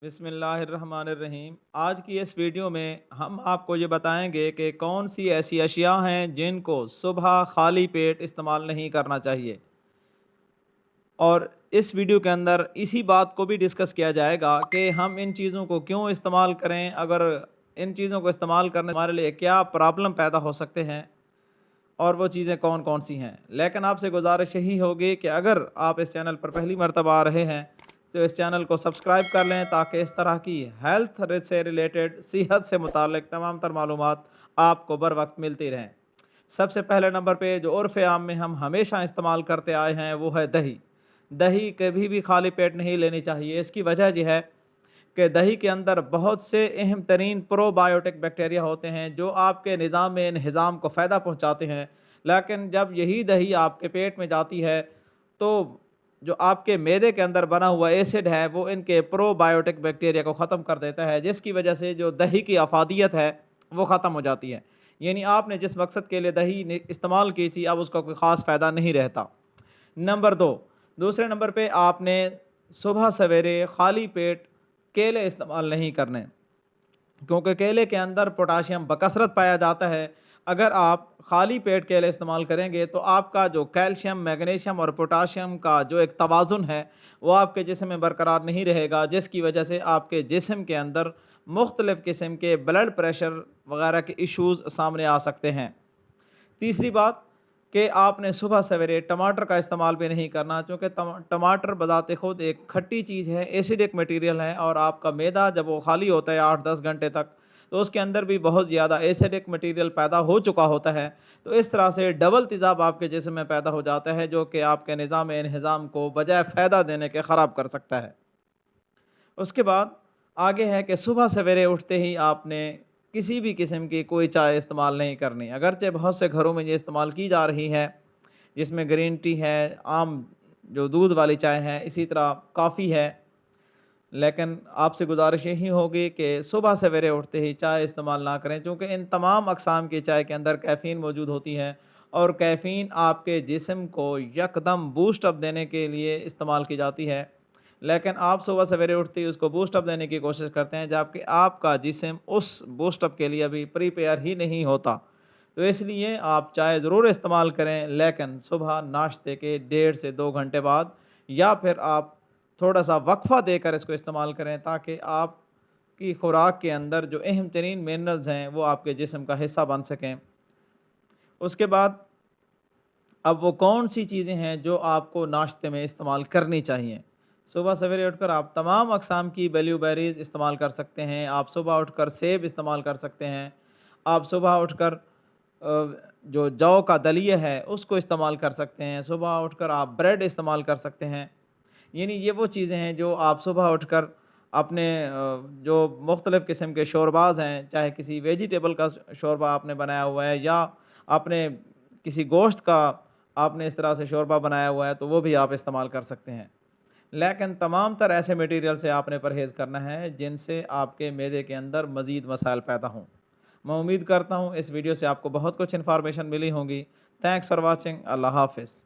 بسم اللہ الرحمن الرحیم۔ آج کی اس ویڈیو میں ہم آپ کو یہ بتائیں گے کہ کون سی ایسی اشیاء ہیں جن کو صبح خالی پیٹ استعمال نہیں کرنا چاہیے، اور اس ویڈیو کے اندر اسی بات کو بھی ڈسکس کیا جائے گا کہ ہم ان چیزوں کو کیوں استعمال کریں، اگر ان چیزوں کو استعمال کرنے ہمارے لیے کیا پرابلم پیدا ہو سکتے ہیں اور وہ چیزیں کون کون سی ہیں۔ لیکن آپ سے گزارش یہی ہوگی کہ اگر آپ اس چینل پر پہلی مرتبہ آ رہے ہیں تو اس چینل کو سبسکرائب کر لیں تاکہ اس طرح کی ہیلتھ سے ریلیٹڈ، صحت سے متعلق تمام تر معلومات آپ کو بر وقت ملتی رہیں۔ سب سے پہلے نمبر پہ جو عرف عام میں ہم ہمیشہ استعمال کرتے آئے ہیں وہ ہے دہی۔ دہی کبھی بھی خالی پیٹ نہیں لینی چاہیے۔ اس کی وجہ یہ ہے کہ دہی کے اندر بہت سے اہم ترین پرو بایوٹک بیکٹیریا ہوتے ہیں جو آپ کے نظام انہضام کو فائدہ پہنچاتے ہیں، لیکن جب یہی دہی آپ کے پیٹ میں جاتی ہے تو جو آپ کے معدے کے اندر بنا ہوا ایسڈ ہے وہ ان کے پرو بایوٹک بیکٹیریا کو ختم کر دیتا ہے، جس کی وجہ سے جو دہی کی افادیت ہے وہ ختم ہو جاتی ہے۔ یعنی آپ نے جس مقصد کے لیے دہی استعمال کی تھی اب اس کا کوئی خاص فائدہ نہیں رہتا۔ دوسرے نمبر پہ آپ نے صبح سویرے خالی پیٹ کیلے استعمال نہیں کرنے، کیونکہ کیلے کے اندر پوٹاشیم بکثرت پایا جاتا ہے۔ اگر آپ خالی پیٹ کیلے استعمال کریں گے تو آپ کا جو کیلشیم، میگنیشیم اور پوٹاشیم کا جو ایک توازن ہے وہ آپ کے جسم میں برقرار نہیں رہے گا، جس کی وجہ سے آپ کے جسم کے اندر مختلف قسم کے بلڈ پریشر وغیرہ کے ایشوز سامنے آ سکتے ہیں۔ تیسری بات کہ آپ نے صبح سویرے ٹماٹر کا استعمال بھی نہیں کرنا، چونکہ ٹماٹر بذات خود ایک کھٹی چیز ہے، ایسیڈک میٹیریل ہے، اور آپ کا معدہ جب وہ خالی ہوتا ہے 8-10 گھنٹے تک تو اس کے اندر بھی بہت زیادہ ایسیڈک میٹیریل پیدا ہو چکا ہوتا ہے، تو اس طرح سے ڈبل تیزاب آپ کے جسم میں پیدا ہو جاتا ہے جو کہ آپ کے نظام انہضام کو بجائے فائدہ دینے کے خراب کر سکتا ہے۔ اس کے بعد آگے ہے کہ صبح سویرے اٹھتے ہی آپ نے کسی بھی قسم کی کوئی چائے استعمال نہیں کرنی، اگرچہ بہت سے گھروں میں یہ استعمال کی جا رہی ہے جس میں گرین ٹی ہے، عام جو دودھ والی چائے ہے، اسی طرح کافی ہے، لیکن آپ سے گزارش یہی ہوگی کہ صبح سویرے اٹھتے ہی چائے استعمال نہ کریں، چونکہ ان تمام اقسام کی چائے کے اندر کیفین موجود ہوتی ہے، اور کیفین آپ کے جسم کو یکدم بوسٹ اپ دینے کے لیے استعمال کی جاتی ہے، لیکن آپ صبح سویرے اٹھتے ہی اس کو بوسٹ اپ دینے کی کوشش کرتے ہیں جبکہ آپ کا جسم اس بوسٹ اپ کے لیے ابھی پریپیئر ہی نہیں ہوتا۔ تو اس لیے آپ چائے ضرور استعمال کریں، لیکن صبح ناشتے کے 1.5 سے 2 گھنٹے بعد، یا پھر آپ تھوڑا سا وقفہ دے کر اس کو استعمال کریں تاکہ آپ کی خوراک کے اندر جو اہم ترین منرلز ہیں وہ آپ کے جسم کا حصہ بن سکیں۔ اس کے بعد اب وہ کون سی چیزیں ہیں جو آپ کو ناشتے میں استعمال کرنی چاہیے۔ صبح سویرے اٹھ کر آپ تمام اقسام کی بلیو بیریز استعمال کر سکتے ہیں، آپ صبح اٹھ کر سیب استعمال کر سکتے ہیں، آپ صبح اٹھ کر جو جو کا دلیہ ہے اس کو استعمال کر سکتے ہیں، صبح اٹھ کر آپ بریڈ استعمال کر سکتے ہیں۔ یعنی یہ وہ چیزیں ہیں جو آپ صبح اٹھ کر اپنے جو مختلف قسم کے شورباز ہیں، چاہے کسی ویجیٹیبل کا شوربہ آپ نے بنایا ہوا ہے یا اپنے کسی گوشت کا آپ نے اس طرح سے شوربہ بنایا ہوا ہے تو وہ بھی آپ استعمال کر سکتے ہیں، لیکن تمام تر ایسے میٹیریل سے آپ نے پرہیز کرنا ہے جن سے آپ کے معدے کے اندر مزید مسائل پیدا ہوں۔ میں امید کرتا ہوں اس ویڈیو سے آپ کو بہت کچھ انفارمیشن ملی ہوگی۔ Thanks for watching. اللہ حافظ۔